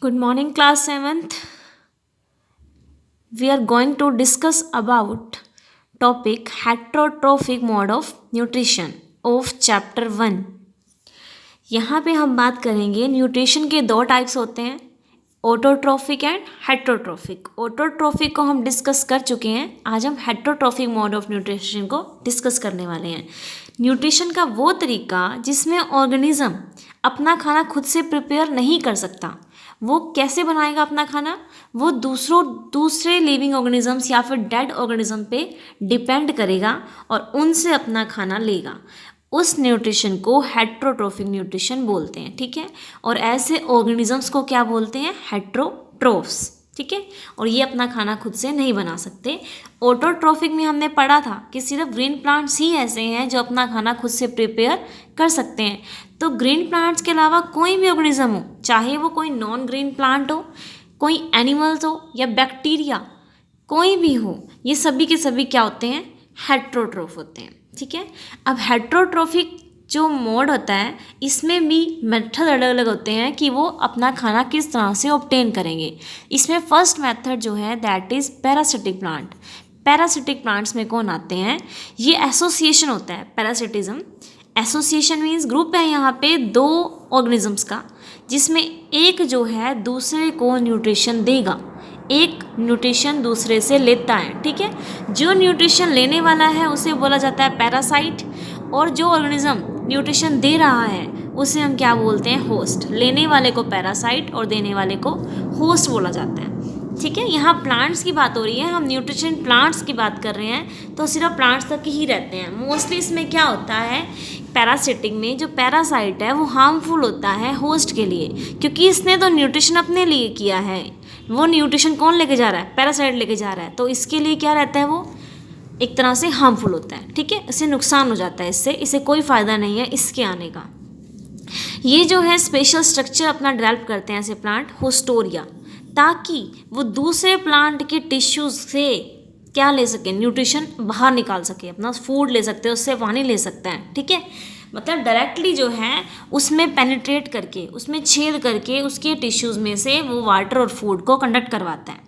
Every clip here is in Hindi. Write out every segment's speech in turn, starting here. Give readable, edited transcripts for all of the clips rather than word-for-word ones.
Good morning, class 7th. We are going to discuss about topic heterotrophic mode of nutrition of chapter 1. यहाँ पे हम बात करेंगे न्यूट्रिशन के दो टाइप्स होते हैं, ऑटोट्रॉफिक एंड हेटरोट्रॉफिक. ऑटोट्रॉफिक को हम डिस्कस कर चुके हैं. आज हम हेटरोट्रॉफिक मोड ऑफ न्यूट्रिशन को डिस्कस करने वाले हैं. न्यूट्रिशन का वो तरीका जिसमें ऑर्गेनिज्म अपना खाना खुद से प्रिपेयर नहीं कर सकता. वो कैसे बनाएगा अपना खाना? वो दूसरे लिविंग ऑर्गेनिजम्स या फिर डेड ऑर्गेनिज्म पे डिपेंड करेगा और उनसे अपना खाना लेगा. उस न्यूट्रिशन को हेटरोट्रॉफिक न्यूट्रिशन बोलते हैं. ठीक है. और ऐसे ऑर्गेनिजम्स को क्या बोलते हैं? हेटरोट्रोफ्स. ठीक है. और ये अपना खाना खुद से नहीं बना सकते. ऑटोट्रॉफिक में हमने पढ़ा था कि सिर्फ ग्रीन प्लांट्स ही ऐसे हैं जो अपना खाना खुद से प्रिपेयर कर सकते हैं. तो ग्रीन प्लांट्स के अलावा कोई भी ऑर्गेनिज्म हो, चाहे वो कोई नॉन ग्रीन प्लांट हो, कोई एनिमल्स हो या बैक्टीरिया, कोई भी हो, ये सभी के सभी क्या होते हैं? हेटरोट्रोफ होते हैं. ठीक है. अब हेटरोट्रोफिक जो मोड होता है इसमें भी मेथड अलग अलग होते हैं कि वो अपना खाना किस तरह से ऑब्टेन करेंगे. इसमें फर्स्ट मेथड जो है that is parasitic plant. Parasitic plants में कौन आते हैं? ये एसोसिएशन होता है. पैरासिटिज्म एसोसिएशन मीन्स ग्रुप है यहाँ पे दो ऑर्गेनिजम्स का, जिसमें एक जो है दूसरे को न्यूट्रिशन देगा, एक न्यूट्रिशन दूसरे से लेता है. ठीक है. जो न्यूट्रिशन लेने वाला है उसे बोला जाता है पैरासाइट, और जो ऑर्गेनिज्म न्यूट्रिशन दे रहा है उसे हम क्या बोलते हैं? होस्ट. लेने वाले को पैरासाइट और देने वाले को होस्ट बोला जाता है. ठीक है. यहाँ प्लांट्स की बात हो रही है, हम न्यूट्रिशन प्लांट्स की बात कर रहे हैं तो सिर्फ प्लांट्स तक ही रहते हैं. मोस्टली इसमें क्या होता है, पैरासिटिक में जो पैरासाइट है वो हार्मफुल होता है होस्ट के लिए, क्योंकि इसने तो न्यूट्रिशन अपने लिए किया है. वो न्यूट्रिशन कौन लेके जा रहा है? पैरासाइट लेके जा रहा है. तो इसके लिए क्या रहता है? वो एक तरह से हार्मफुल होता है. ठीक है. इससे नुकसान हो जाता है, इसे कोई फ़ायदा नहीं है इसके आने का. ये जो है स्पेशल स्ट्रक्चर अपना डेवलप करते हैं ऐसे प्लांट, होस्टोरिया, ताकि वो दूसरे प्लांट के टिश्यूज से क्या ले सके? न्यूट्रिशन बाहर निकाल सके, अपना फूड ले सकते हैं, उससे पानी ले सकते हैं. ठीक है. मतलब डायरेक्टली जो है उसमें पेनिट्रेट करके, उसमें छेद करके उसके टिश्यूज़ में से वो वाटर और फूड को कंडक्ट करवाता है.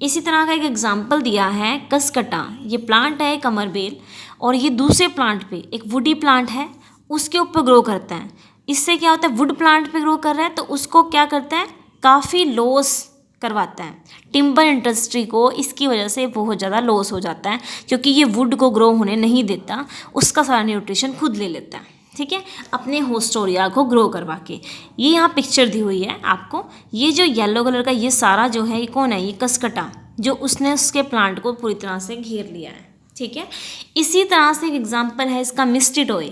इसी तरह का एक एग्जांपल दिया है कसकटा. ये प्लांट है एक अमरबेल, और ये दूसरे प्लांट पे एक वुडी प्लांट है उसके ऊपर ग्रो करता है. इससे क्या होता है? वुड प्लांट पे ग्रो कर रहा है तो उसको क्या करता है? काफ़ी लॉस करवाता है. टिम्बर इंडस्ट्री को इसकी वजह से बहुत ज़्यादा लॉस हो जाता है, क्योंकि ये वुड को ग्रो होने नहीं देता, उसका सारा न्यूट्रिशन खुद ले लेता है. ठीक है. अपने होस्टोरिया को ग्रो करवा के. ये यहाँ पिक्चर दी हुई है आपको. ये जो येलो कलर का ये सारा जो है ये कौन है? ये कसकटा, जो उसने उसके प्लांट को पूरी तरह से घेर लिया है. ठीक है. इसी तरह से एक एग्जाम्पल है इसका मिस्टिडोए.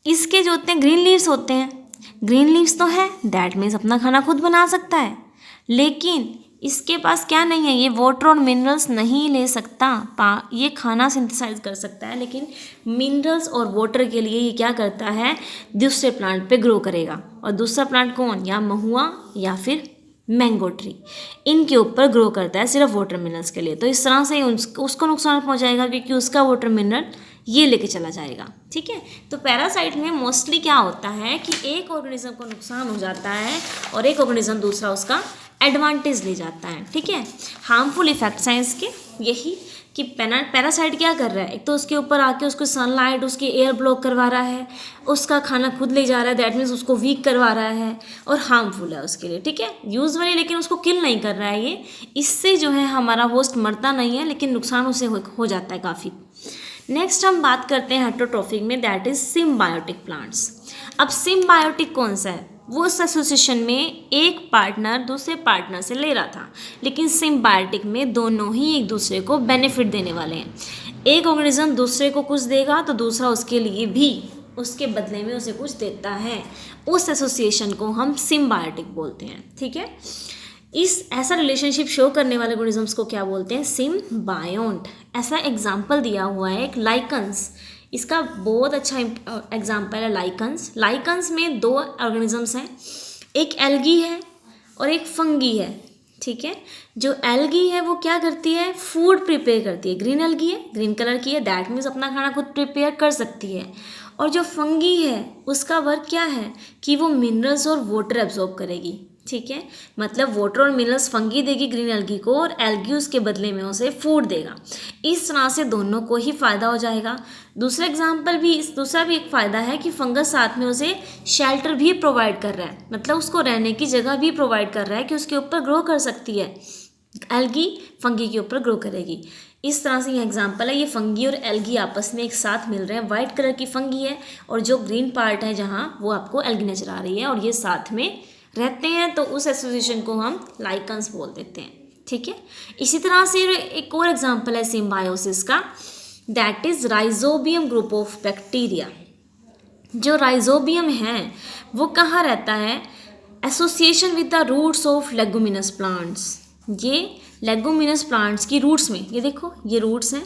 इसके जो होते हैं ग्रीन लीव्स होते हैं. ग्रीन लीव्स तो है, दैट मीन्स अपना खाना खुद बना सकता है, लेकिन इसके पास क्या नहीं है? ये वाटर और मिनरल्स नहीं ले सकता. ये खाना सिंथेसाइज कर सकता है, लेकिन मिनरल्स और वाटर के लिए ये क्या करता है? दूसरे प्लांट पे ग्रो करेगा. और दूसरा प्लांट कौन? या महुआ या फिर मैंगो ट्री, इनके ऊपर ग्रो करता है सिर्फ वाटर मिनरल्स के लिए. तो इस तरह से उसको नुकसान पहुंचाएगा, क्योंकि उसका वाटर मिनरल ये लेके चला जाएगा. ठीक है. तो पैरासाइट में मोस्टली क्या होता है कि एक ऑर्गेनिज्म को नुकसान हो जाता है और एक ऑर्गेनिज्म दूसरा उसका एडवांटेज ले जाता है. ठीक है. हार्मफुल इफेक्ट्स हैं इसके यही कि पैरासाइट क्या कर रहा है? एक तो उसके ऊपर आके उसको सनलाइट, उसकी एयर ब्लॉक करवा रहा है, उसका खाना खुद ले जा रहा है, दैट मीन्स उसको वीक करवा रहा है और हार्मफुल है उसके लिए. ठीक है. यूजुअली लेकिन उसको किल नहीं कर रहा है ये. इससे जो है हमारा होस्ट मरता नहीं है, लेकिन नुकसान उसे हो जाता है काफ़ी. नेक्स्ट हम बात करते हैं हेटरोट्रॉफिक में, दैट इज सिम्बायोटिक प्लांट्स. अब सिम्बायोटिक कौन सा है? वो उस एसोसिएशन में एक पार्टनर दूसरे पार्टनर से ले रहा था, लेकिन सिम्बायोटिक में दोनों ही एक दूसरे को बेनिफिट देने वाले हैं. एक ऑर्गेनिज्म दूसरे को कुछ देगा तो दूसरा उसके लिए भी उसके बदले में उसे कुछ देता है. उस एसोसिएशन को हम सिम्बायोटिक बोलते हैं. ठीक है. ऐसा रिलेशनशिप शो करने वाले ऑर्गेनिजम्स को क्या बोलते हैं? सिम्बायोंट. ऐसा एग्जाम्पल दिया हुआ है एक लाइकन्स. इसका बहुत अच्छा एग्जाम्पल है लाइकन्स. लाइकन्स में दो ऑर्गेनिजम्स हैं, एक एल्गी है और एक फंगी है. ठीक है. जो एल्गी है वो क्या करती है? फूड प्रिपेयर करती है. ग्रीन एल्गी है, ग्रीन कलर की है, दैट मीन्स अपना खाना खुद प्रिपेयर कर सकती है. और जो फंगी है उसका वर्क क्या है कि वो मिनरल्स और वाटर एब्जॉर्ब करेगी. ठीक है, मतलब वाटर और मिनरल्स फंगी देगी ग्रीन एल्गी को और एल्गी उसके बदले में उसे फूड देगा। इस तरह से दोनों को ही फ़ायदा हो जाएगा। दूसरा भी एक फ़ायदा है कि फंगस साथ में उसे शेल्टर भी प्रोवाइड कर रहा है, मतलब उसको रहने की जगह भी प्रोवाइड कर रहा है कि उसके ऊपर ग्रो कर सकती है, एल्गी फंगी के ऊपर ग्रो करेगी। इस तरह से ये एग्जांपल है, ये फंगी और एल्गी आपस में एक साथ मिल रहे हैं। वाइट कलर की फंगी है और जो ग्रीन पार्ट है जहाँ वो आपको एल्गी नजर आ रही है और ये साथ में रहते हैं, तो उस एसोसिएशन को हम लाइकन्स बोल देते हैं। ठीक है, इसी तरह से एक और एग्जांपल है सिम्बायोसिस का, that is rhizobium group of bacteria. जो राइजोबियम है वो कहाँ रहता है, association with the roots of leguminous plants. ये लेगुमिनस प्लांट्स की रूट्स में, ये देखो ये रूट्स हैं,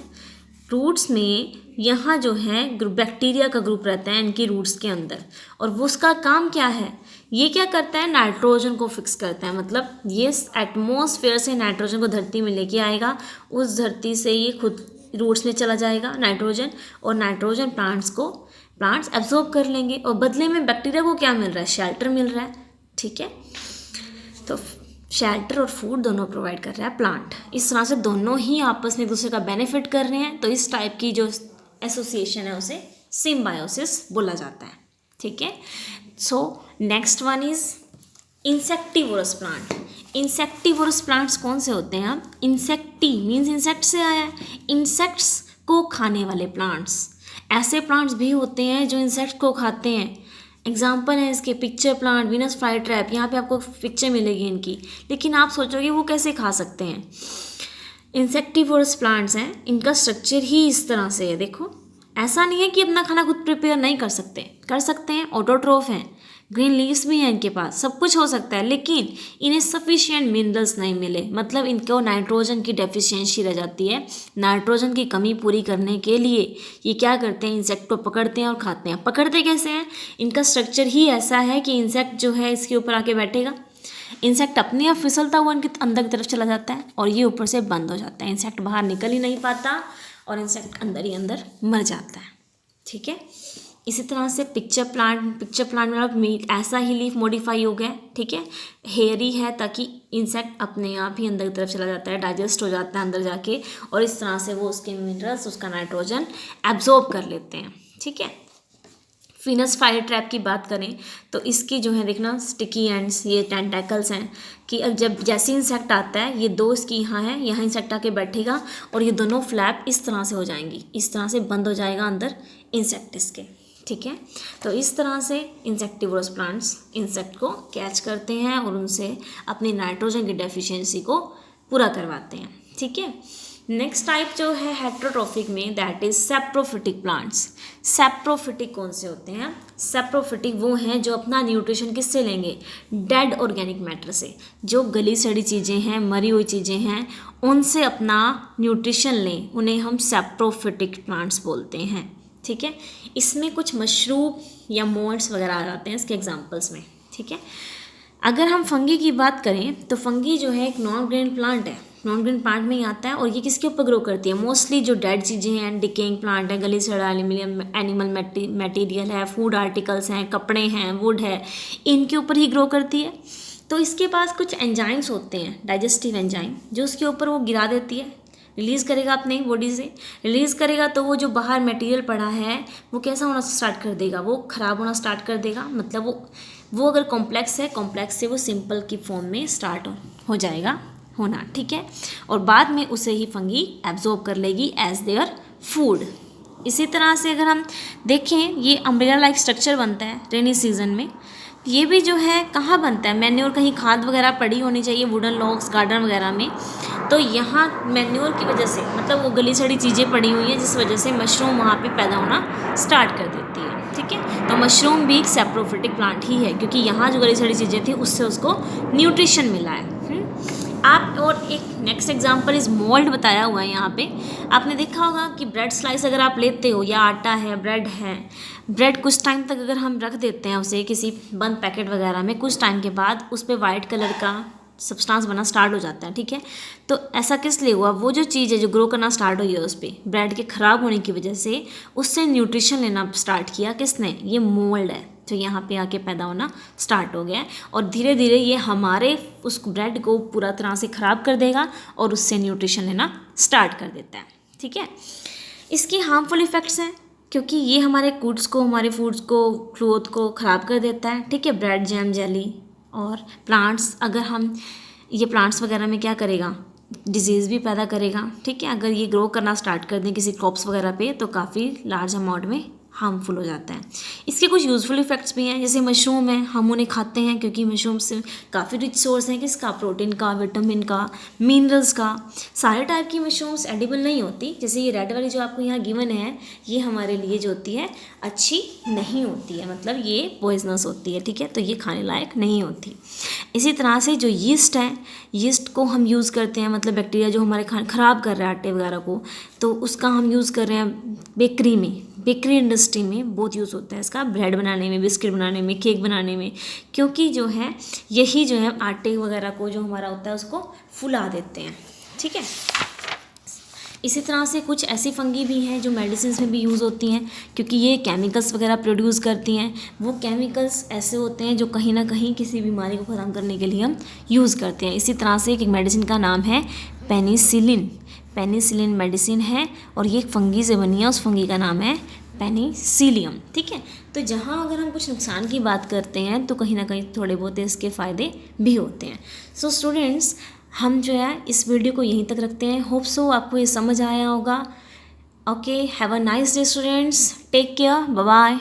रूट्स में यहाँ जो है बैक्टीरिया का ग्रुप रहता है इनकी रूट्स के अंदर, और वो उसका काम क्या है, ये क्या करता है, नाइट्रोजन को फिक्स करता है। मतलब ये एटमॉस्फेयर से नाइट्रोजन को धरती में लेके आएगा, उस धरती से ये खुद रूट्स में चला जाएगा नाइट्रोजन, और नाइट्रोजन प्लांट्स एब्जॉर्ब कर लेंगे और बदले में बैक्टीरिया को क्या मिल रहा है, शेल्टर मिल रहा है। ठीक है, तो शेल्टर और फूड दोनों प्रोवाइड कर रहा है प्लांट। इस तरह से दोनों ही आपस में एक दूसरे का बेनिफिट कर रहे हैं, तो इस टाइप की जो एसोसिएशन है उसे सिम्बायोसिस बोला जाता है। ठीक है, so next one is insectivorous plant. Insectivorous plants कौन से होते हैं, इंसेक्टी मीन्स इंसेक्ट से आया है, इंसेक्ट्स को खाने वाले प्लांट्स। ऐसे प्लांट्स भी होते हैं जो इंसेक्ट को खाते हैं। एग्जाम्पल है इसके pitcher plant, Venus fly trap, यहाँ पे आपको पिक्चर मिलेगी इनकी, लेकिन आप सोचोगे वो कैसे खा सकते हैं। इंसेक्टिवोरस प्लांट्स हैं, इनका स्ट्रक्चर ही इस तरह से है। देखो, ऐसा नहीं है कि अपना खाना खुद प्रिपेयर नहीं कर सकते हैं, ऑटोट्रोफ हैं, ग्रीन लीव्स भी हैं इनके पास, सब कुछ हो सकता है, लेकिन इन्हें सफिशिएंट मिनरल्स नहीं मिले, मतलब इनको नाइट्रोजन की डेफिशिएंसी रह जाती है। नाइट्रोजन की कमी पूरी करने के लिए ये क्या करते हैं, इंसेक्ट को पकड़ते हैं और खाते हैं। पकड़ते कैसे हैं, इनका स्ट्रक्चर ही ऐसा है कि इंसेक्ट जो है इसके ऊपर आके बैठेगा, इंसेक्ट अपने आप फिसलता हुआ इनके अंदर की तरफ चला जाता है और ये ऊपर से बंद हो जाता है, इंसेक्ट बाहर निकल ही नहीं पाता और इंसेक्ट अंदर ही अंदर मर जाता है। ठीक है, इसी तरह से पिक्चर प्लांट में ऐसा ही लीफ मॉडिफाई हो गया है। ठीक है, हेयरी है ताकि इंसेक्ट अपने आप ही अंदर की तरफ चला जाता है, डाइजेस्ट हो जाता है अंदर जाके, और इस तरह से वो उसके मिनरल्स, उसका नाइट्रोजन एब्जॉर्ब कर लेते हैं। ठीक है, वीनस फ्लाई ट्रैप की बात करें तो इसकी जो है देखना स्टिकी एंड्स, ये टेंटेकल्स हैं कि अब जब जैसे इंसेक्ट आता है, ये दो इसकी यहाँ इंसेक्ट आके बैठेगा और ये दोनों फ्लैप इस तरह से हो जाएंगी, इस तरह से बंद हो जाएगा अंदर इंसेक्ट इसके। ठीक है, तो इस तरह से इंसेक्टिवोरस प्लांट्स इंसेक्ट को कैच करते हैं और उनसे अपनी नाइट्रोजन की डेफिशिएंसी को पूरा करवाते हैं। ठीक है, नेक्स्ट टाइप जो है हेट्रोट्रोफिक में, that is saprophytic plants. Saprophytic कौन से होते हैं, सैप्रोफिटिक वो हैं जो अपना न्यूट्रिशन किससे लेंगे, डेड ऑर्गेनिक मैटर से। जो गली सड़ी चीज़ें हैं, मरी हुई चीज़ें हैं, उनसे अपना न्यूट्रिशन लें, उन्हें हम सैप्रोफिटिक प्लांट्स बोलते हैं। ठीक है, इसमें कुछ मशरूम या मोल्ड्स वगैरह आ जाते हैं इसके एग्जाम्पल्स में। ठीक है, अगर हम फंगी की बात करें तो फंगी जो है एक नॉन ग्रेन प्लांट है, नॉन ग्रेन प्लांट में ही आता है, और ये किसके ऊपर ग्रो करती है, मोस्टली जो डेड चीज़ें हैं, डिकेइंग प्लांट है, गली सड़ा एनिमल मटेरियल है, फूड आर्टिकल्स हैं, कपड़े हैं, वुड है, इनके ऊपर ही ग्रो करती है। तो इसके पास कुछ एंजाइम्स होते हैं, डाइजेस्टिव एंजाइम, जो उसके ऊपर वो गिरा देती है, रिलीज़ करेगा अपने बॉडी से, रिलीज़ करेगा तो वो जो बाहर मटेरियल पड़ा है वो कैसा होना स्टार्ट कर देगा, वो ख़राब होना स्टार्ट कर देगा। मतलब वो अगर कॉम्प्लेक्स है, कॉम्प्लेक्स से वो सिंपल की फॉर्म में स्टार्ट हो जाएगा होना। ठीक है, और बाद में उसे ही फंगी एब्जॉर्ब कर लेगी एज देयर फूड। इसी तरह से अगर हम देखें, ये अम्ब्रेला लाइक स्ट्रक्चर बनता है रेनी सीजन में। ये भी जो है कहाँ बनता है, मैन्योर कहीं खाद वगैरह पड़ी होनी चाहिए, वुडन लॉग्स गार्डन वगैरह में, तो यहाँ मैन्योर की वजह से, मतलब वो गली सड़ी चीज़ें पड़ी हुई हैं जिस वजह से मशरूम वहाँ पे पैदा होना स्टार्ट कर देती है। ठीक है, तो मशरूम भी एक सैप्रोफिटिक प्लांट ही है, क्योंकि यहाँ जो गली सड़ी चीज़ें थी उससे उसको न्यूट्रिशन मिला है। आप और एक नेक्स्ट एग्जांपल इस मोल्ड बताया हुआ है यहाँ पे। आपने देखा होगा कि ब्रेड स्लाइस अगर आप लेते हो, या आटा है, ब्रेड है, ब्रेड कुछ टाइम तक अगर हम रख देते हैं उसे किसी बंद पैकेट वगैरह में, कुछ टाइम के बाद उस पर वाइट कलर का सब्सटेंस बना स्टार्ट हो जाता है। ठीक है, तो ऐसा किस लिए हुआ, वो जो चीज़ है जो ग्रो करना स्टार्ट हुई है उस पर ब्रेड के ख़राब होने की वजह से उससे न्यूट्रिशन लेना स्टार्ट किया किसने, ये मोल्ड है। जो यहाँ पे आके पैदा होना स्टार्ट हो गया है, और धीरे धीरे ये हमारे उस ब्रेड को पूरा तरह से ख़राब कर देगा और उससे न्यूट्रिशन लेना स्टार्ट कर देता है। ठीक है, इसके हार्मफुल इफ़ेक्ट्स हैं, क्योंकि ये हमारे फूड्स को ग्रोथ को ख़राब कर देता है। ठीक है, ब्रेड, जैम, जेली और प्लांट्स, अगर हम ये प्लांट्स वगैरह में क्या करेगा, डिजीज़ भी पैदा करेगा। ठीक है, अगर ये ग्रो करना स्टार्ट कर दें किसी क्रॉप्स वगैरह पे तो काफ़ी लार्ज अमाउंट में हार्मफुल हो जाता है। इसके कुछ यूज़फुल इफ़ेक्ट्स भी हैं, जैसे मशरूम है, हम उन्हें खाते हैं क्योंकि मशरूम से काफ़ी रिच सोर्स है किसका, प्रोटीन का, विटामिन का, मिनरल्स का। सारे टाइप की मशरूम्स एडिबल नहीं होती, जैसे ये रेड वाली जो आपको यहाँ गिवन है, ये हमारे लिए जो होती है अच्छी नहीं होती है, मतलब ये पॉइजनस होती है। ठीक है, तो ये खाने लायक नहीं होती। इसी तरह से जो यीस्ट है, यीस्ट को हम यूज़ करते हैं, मतलब बैक्टीरिया जो हमारे खाने ख़राब कर रहा है आटे वगैरह को, तो उसका हम यूज़ कर रहे हैं बेकरी में, बेकरी इंडस्ट्री में बहुत यूज़ होता है इसका, ब्रेड बनाने में, बिस्किट बनाने में, केक बनाने में, क्योंकि जो है यही जो है आटे वगैरह को जो हमारा होता है उसको फुला देते हैं। ठीक है, इसी तरह से कुछ ऐसी फंगी भी हैं जो मेडिसिन में भी यूज़ होती हैं, क्योंकि ये केमिकल्स वगैरह प्रोड्यूस करती हैं। वो केमिकल्स ऐसे होते हैं जो कहीं ना कहीं किसी बीमारी को ख़त्म करने के लिए हम यूज़ करते हैं। इसी तरह से एक मेडिसिन का नाम है पेनिसिलिन। पेनिसिलिन मेडिसिन है और ये एक फंगी से बनी है, उस फंगी का नाम है पेनिसिलियम। ठीक है, तो जहाँ अगर हम कुछ नुकसान की बात करते हैं तो कहीं ना कहीं थोड़े बहुत इसके फ़ायदे भी होते हैं। सो स्टूडेंट्स, हम जो है इस वीडियो को यहीं तक रखते हैं। होप सो आपको ये समझ आया होगा। Okay, have a nice day students, take care, bye bye.